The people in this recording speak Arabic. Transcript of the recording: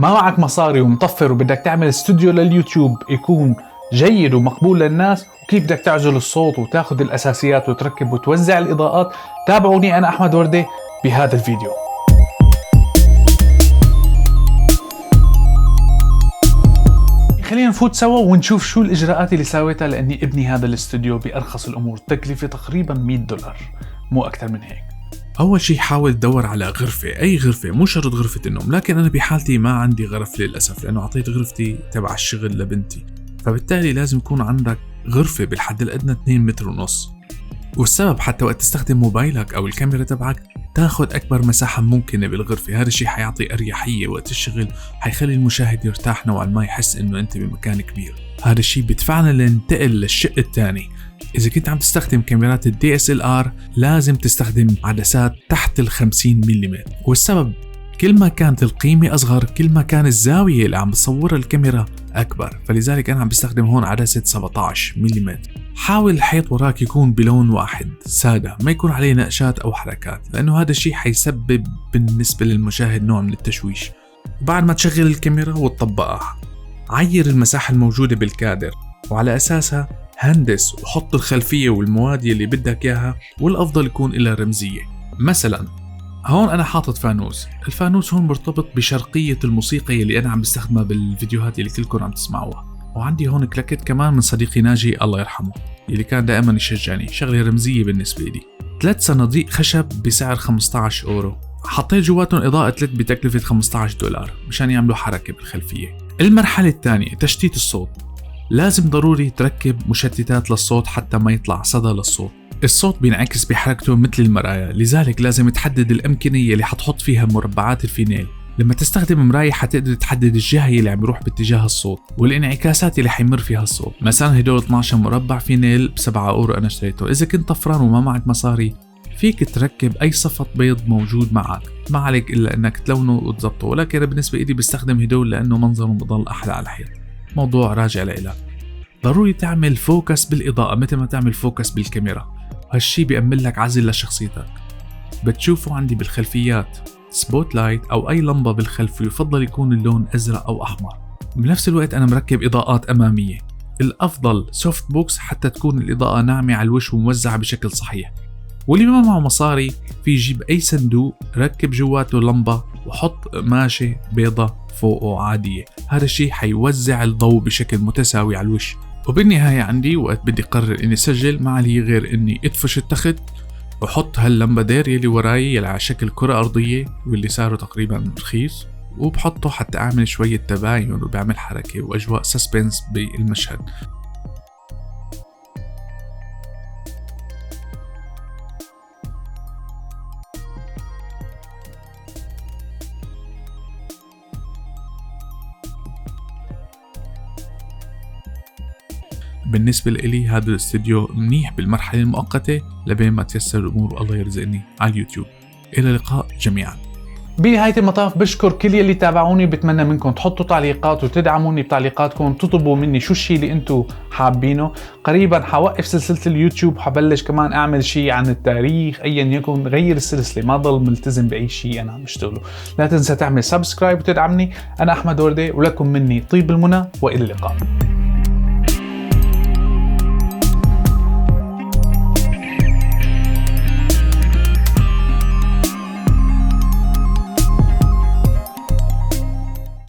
ما معك مصاري ومطفر وبدك تعمل استوديو لليوتيوب يكون جيد ومقبول للناس، وكيف بدك تعزل الصوت وتاخذ الأساسيات وتركب وتوزع الإضاءات، تابعوني أنا أحمد وردة بهذا الفيديو. خلينا نفوت سوا ونشوف شو الإجراءات اللي ساويتها لأني ابني هذا الاستوديو بأرخص الأمور، تكلفة تقريبا $100 مو أكثر من هيك. أول شي حاول تدور على غرفة، أي غرفة، مو شرط غرفة النوم، لكن أنا بحالتي ما عندي غرف للأسف لأنه أعطيت غرفتي تبع الشغل لبنتي، فبالتالي لازم يكون عندك غرفة بالحد الأدنى 2.5 متر، والسبب حتى وقت تستخدم موبايلك أو الكاميرا تبعك تاخد أكبر مساحة ممكنة بالغرفة. هذا الشيء حيعطي أريحية وقت الشغل، حيخلي المشاهد يرتاح نوعا ما، يحس إنه أنت بمكان كبير. هذا الشيء بدفعنا لننتقل للشق الثاني. إذا كنت عم تستخدم كاميرات DSLR لازم تستخدم عدسات تحت 50 ملم، والسبب كل ما كانت القيمة أصغر كل ما كان الزاوية اللي عم بتصورها الكاميرا أكبر، فلذلك أنا عم بستخدم هون عدسة 17 ملم. حاول الحيط وراك يكون بلون واحد سادة، ما يكون عليه نقشات أو حركات، لأنه هذا الشيء حيسبب بالنسبة للمشاهد نوع من التشويش. بعد ما تشغل الكاميرا وتطبقها، عير المساحة الموجودة بالكادر وعلى أساسها هندس وحط الخلفية والمواد اللي بدك إياها، والأفضل يكون إلها رمزية. مثلا هون أنا حاطط فانوس، الفانوس هون مرتبط بشرقية الموسيقى اللي أنا عم بستخدمها بالفيديوهات اللي كلكم عم تسمعوها. وعندي هون كلاكيت كمان من صديقي ناجي الله يرحمه اللي كان دائما يشجعني، شغلة رمزية بالنسبة لي. 3 صناديق خشب بسعر 15 أورو، حطيت جواتهم إضاءة LED بتكلفة $15 مشان يعملوا حركة بالخلفية. المرحلة الثانية تشتيت الصوت، لازم ضروري تركب مشتتات للصوت حتى ما يطلع صدى للصوت. الصوت بينعكس بحركته مثل المراية، لذلك لازم تحدد الأمكنة اللي حتحط فيها مربعات الفينيل. لما تستخدم مراية حتقدر تحدد الجهة اللي عم يروح باتجاه الصوت والانعكاسات اللي حيمر فيها الصوت. مثلا هدول 12 مربع فينيل ب7 أورو أنا اشتريته. إذا كنت طفران وما معك مصاري فيك تركب أي صفط بيض موجود معك، ما عليك إلا أنك تلونه وتضبطه، ولكن أنا بالنسبة إلي بستخدم هدول لأنه منظرهم بضل أحلى على الحيط. موضوع راجع لإلك. ضروري تعمل فوكس بالإضاءة مثل ما تعمل فوكس بالكاميرا، هالشي بيأمن لك عزل لشخصيتك. بتشوفوا عندي بالخلفيات سبوت لايت أو أي لمبة بالخلف، يفضل يكون اللون أزرق أو أحمر. بنفس الوقت أنا مركب إضاءات أمامية، الأفضل سوفت بوكس حتى تكون الإضاءة ناعمة على الوجه وموزعة بشكل صحيح. واللي ما معه مصاري في يجيب أي صندوق ركب جواته لمبة وحط ماشة بيضة فوقه عادية، هذا الشيء حيوزع الضوء بشكل متساوي على الوجه. وبالنهاية عندي وقت بدي قرر إني سجل، ما علي غير إني أدفش التخت وحط هاللمبادير يلي وراي يلي على شكل كرة أرضية واللي سعره تقريبا رخيص، وبحطه حتى أعمل شوية تباين وبعمل حركة وأجواء سسبنس بالمشهد. بالنسبة لي هذا الاستوديو منيح بالمرحلة المؤقتة لبين ما تيسر الأمور والله يرزقني على اليوتيوب. إلى اللقاء جميعا. بنهاية المطاف بشكر كل يلي تابعوني، بتمنى منكم تحطوا تعليقات وتدعموني بتعليقاتكم، تطلبوا مني شو الشيء اللي انتم حابينه. قريبا حوقف سلسلة اليوتيوب، حبلش كمان اعمل شيء عن التاريخ ايا يكن، غير السلسلة، ما ضل ملتزم باي شيء انا عم بشتغله. لا تنسى تعمل سبسكرايب وتدعمني. انا احمد وردة ولكم مني طيب المنى والى اللقاء.